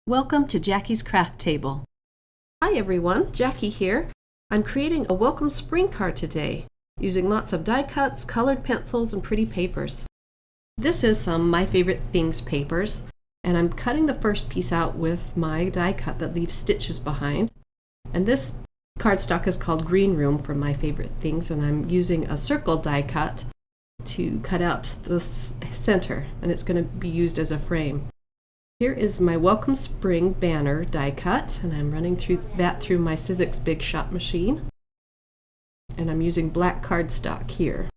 Welcome to Jackie's Craft Table. Hi everyone, Jackie here. I'm creating a welcome spring card today using lots of die cuts, colored pencils, and pretty papers. This is some My Favorite Things papers, and I'm cutting the first piece out with my die cut that leaves stitches behind. And this cardstock is called Green Room from My Favorite Things, and I'm using a circle die cut to cut out the center, and it's going to be used as a frame. Here is my Welcome Spring banner die cut, and I'm running through my Sizzix Big Shot machine. And I'm using black cardstock here.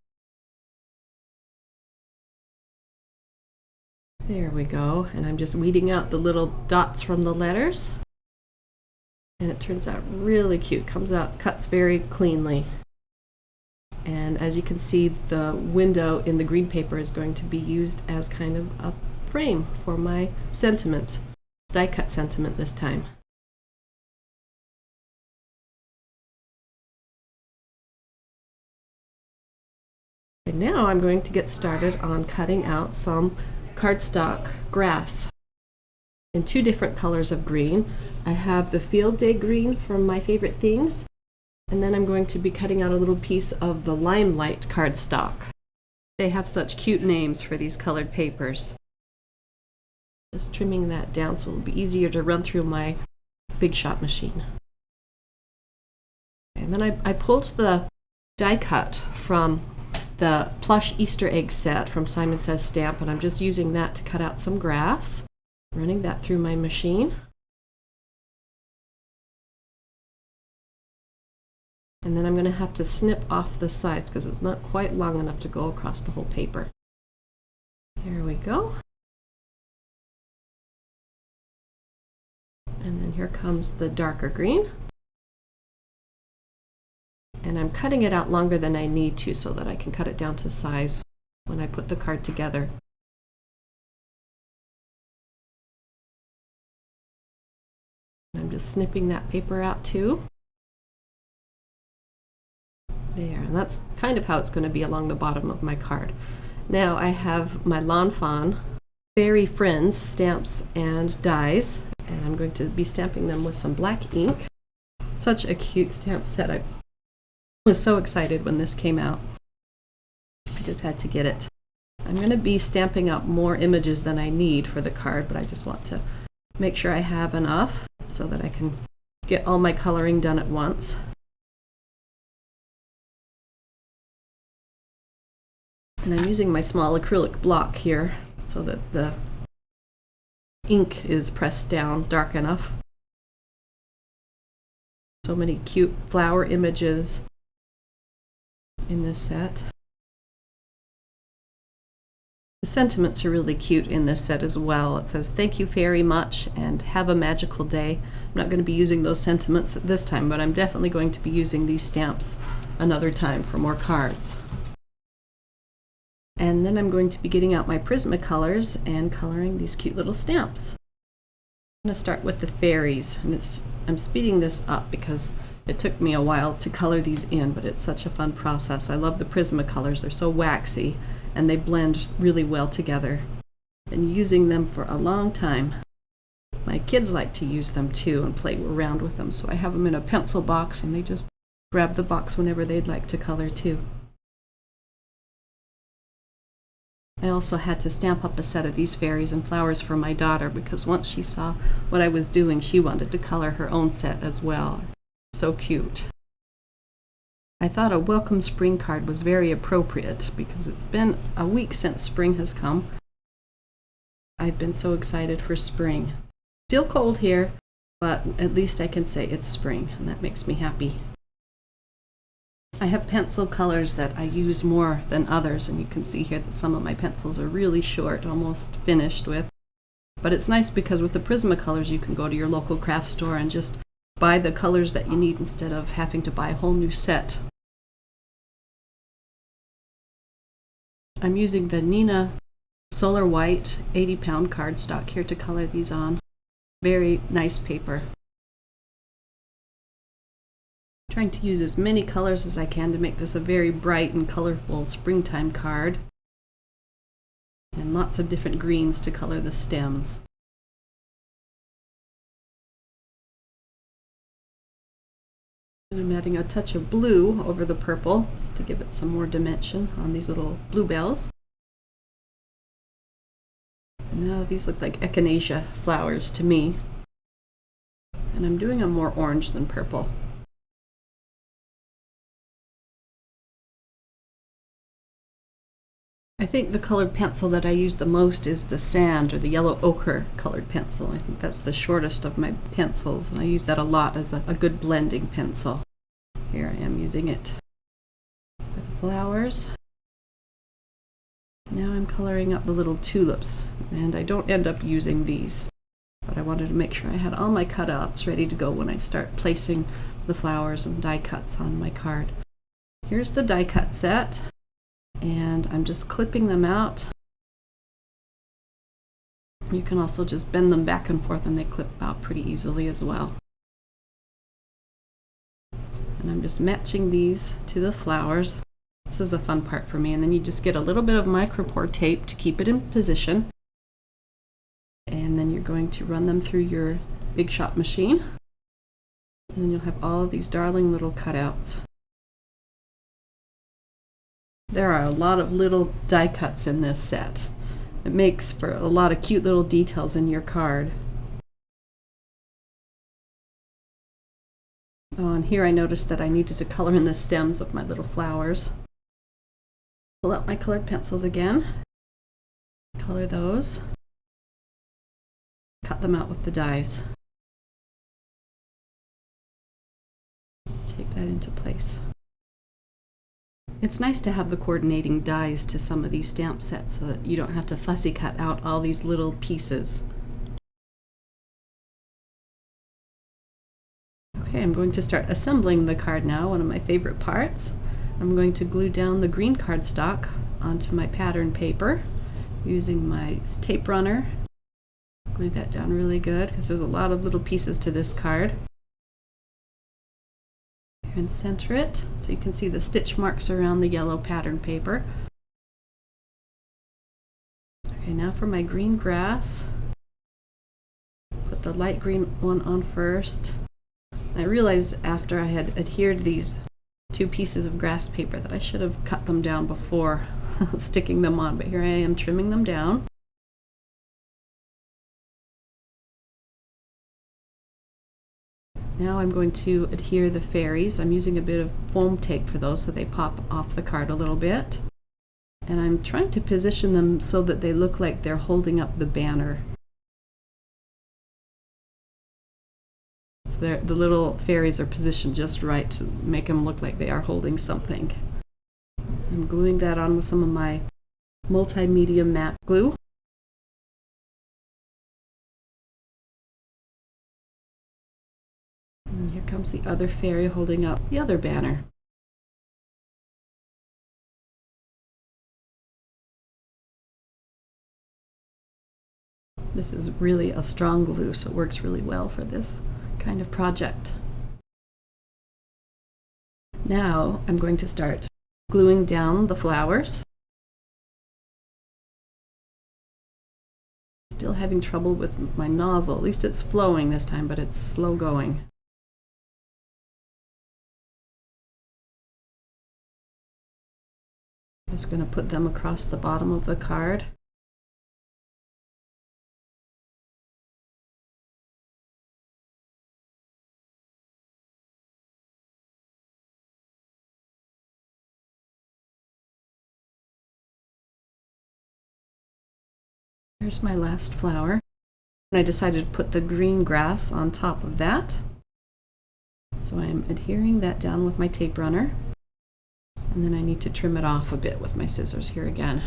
There we go, and I'm just weeding out the little dots from the letters. And it turns out really cute, cuts very cleanly. And as you can see, the window in the green paper is going to be used as kind of a frame for my sentiment, die cut sentiment this time. And now I'm going to get started on cutting out some cardstock grass in two different colors of green. I have the Field Day green from My Favorite Things, and then I'm going to be cutting out a little piece of the Limelight cardstock. They have such cute names for these colored papers. Just trimming that down so it'll be easier to run through my Big Shot machine. And then I pulled the die cut from the plush Easter egg set from Simon Says Stamp, and I'm just using that to cut out some grass, running that through my machine. And then I'm going to have to snip off the sides because it's not quite long enough to go across the whole paper. There we go. And then here comes the darker green. And I'm cutting it out longer than I need to so that I can cut it down to size when I put the card together. I'm just snipping that paper out too. There, and that's kind of how it's going to be along the bottom of my card. Now I have my Lawn Fawn Fairy Friends stamps and dies, and I'm going to be stamping them with some black ink. Such a cute stamp set. I was so excited when this came out. I just had to get it. I'm going to be stamping out more images than I need for the card, but I just want to make sure I have enough so that I can get all my coloring done at once. And I'm using my small acrylic block here so that the ink is pressed down dark enough. So many cute flower images in this set. The sentiments are really cute in this set as well. It says, "Thank you very much and have a magical day." I'm not going to be using those sentiments this time, but I'm definitely going to be using these stamps another time for more cards. And then I'm going to be getting out my Prisma colors and coloring these cute little stamps. I'm going to start with the fairies, and I'm speeding this up because it took me a while to color these in, but it's such a fun process. I love the Prisma colors. They're so waxy and they blend really well together. Been using them for a long time. My kids like to use them too and play around with them, so I have them in a pencil box and they just grab the box whenever they'd like to color too. I also had to stamp up a set of these fairies and flowers for my daughter because once she saw what I was doing, she wanted to color her own set as well. So cute. I thought a welcome spring card was very appropriate because it's been a week since spring has come. I've been so excited for spring. Still cold here, but at least I can say it's spring, and that makes me happy. I have pencil colors that I use more than others, and you can see here that some of my pencils are really short, almost finished with. But it's nice because with the Prisma colors you can go to your local craft store and just buy the colors that you need instead of having to buy a whole new set. I'm using the Nina Solar White 80-pound cardstock here to color these on. Very nice paper. Trying to use as many colors as I can to make this a very bright and colorful springtime card. And lots of different greens to color the stems. And I'm adding a touch of blue over the purple just to give it some more dimension on these little bluebells. And now these look like echinacea flowers to me. And I'm doing them more orange than purple. I think the colored pencil that I use the most is the sand or the yellow ochre colored pencil. I think that's the shortest of my pencils, and I use that a lot as a good blending pencil. Here I am using it with flowers. Now I'm coloring up the little tulips, and I don't end up using these, but I wanted to make sure I had all my cutouts ready to go when I start placing the flowers and die cuts on my card. Here's the die cut set. And I'm just clipping them out. You can also just bend them back and forth and they clip out pretty easily as well. And I'm just matching these to the flowers. This is a fun part for me. And then you just get a little bit of micropore tape to keep it in position. And then you're going to run them through your Big Shot machine. And then you'll have all these darling little cutouts. There are a lot of little die cuts in this set. It makes for a lot of cute little details in your card. Oh, and here I noticed that I needed to color in the stems of my little flowers. Pull out my colored pencils again. Color those. Cut them out with the dies. Tape that into place. It's nice to have the coordinating dies to some of these stamp sets so that you don't have to fussy cut out all these little pieces. Okay, I'm going to start assembling the card now, one of my favorite parts. I'm going to glue down the green cardstock onto my pattern paper using my tape runner. Glue that down really good because there's a lot of little pieces to this card. And center it so you can see the stitch marks around the yellow pattern paper. Okay, now for my green grass. Put the light green one on first. I realized after I had adhered these two pieces of grass paper that I should have cut them down before sticking them on, but here I am trimming them down. Now I'm going to adhere the fairies. I'm using a bit of foam tape for those so they pop off the card a little bit. And I'm trying to position them so that they look like they're holding up the banner. So the little fairies are positioned just right to make them look like they are holding something. I'm gluing that on with some of my multimedia matte glue. And here comes the other fairy holding up the other banner. This is really a strong glue, so it works really well for this kind of project. Now I'm going to start gluing down the flowers. Still having trouble with my nozzle. At least it's flowing this time, but it's slow going. I'm just going to put them across the bottom of the card. Here's my last flower. And I decided to put the green grass on top of that. So I'm adhering that down with my tape runner. And then I need to trim it off a bit with my scissors here again.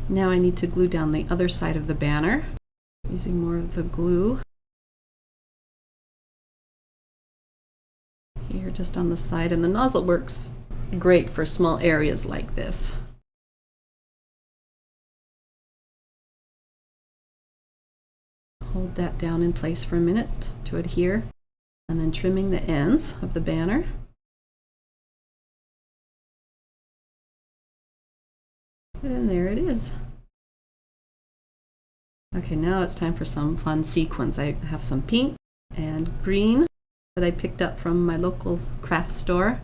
Now I need to glue down the other side of the banner using more of the glue. Here just on the side, and the nozzle works great for small areas like this. Hold that down in place for a minute to adhere, and then trimming the ends of the banner. And there it is. Okay, now it's time for some fun sequins. I have some pink and green that I picked up from my local craft store.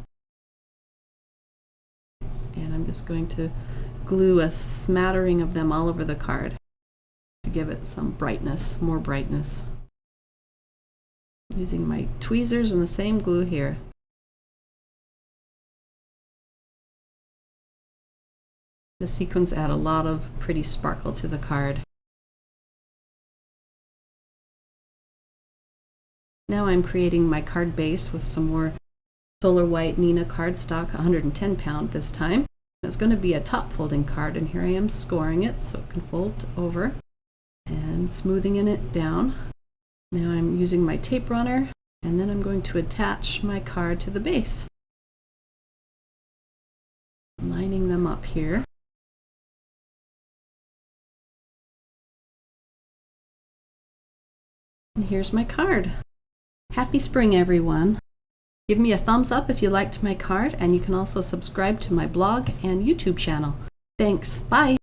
And I'm just going to glue a smattering of them all over the card to give it some brightness, more brightness. Using my tweezers and the same glue here. The sequins add a lot of pretty sparkle to the card. Now I'm creating my card base with some more Solar White Nina cardstock, 110 pound this time. It's going to be a top folding card, and here I am scoring it so it can fold over and smoothing it down. Now I'm using my tape runner, and then I'm going to attach my card to the base. Lining them up here. And here's my card. Happy spring, everyone. Give me a thumbs up if you liked my card, and you can also subscribe to my blog and YouTube channel. Thanks. Bye.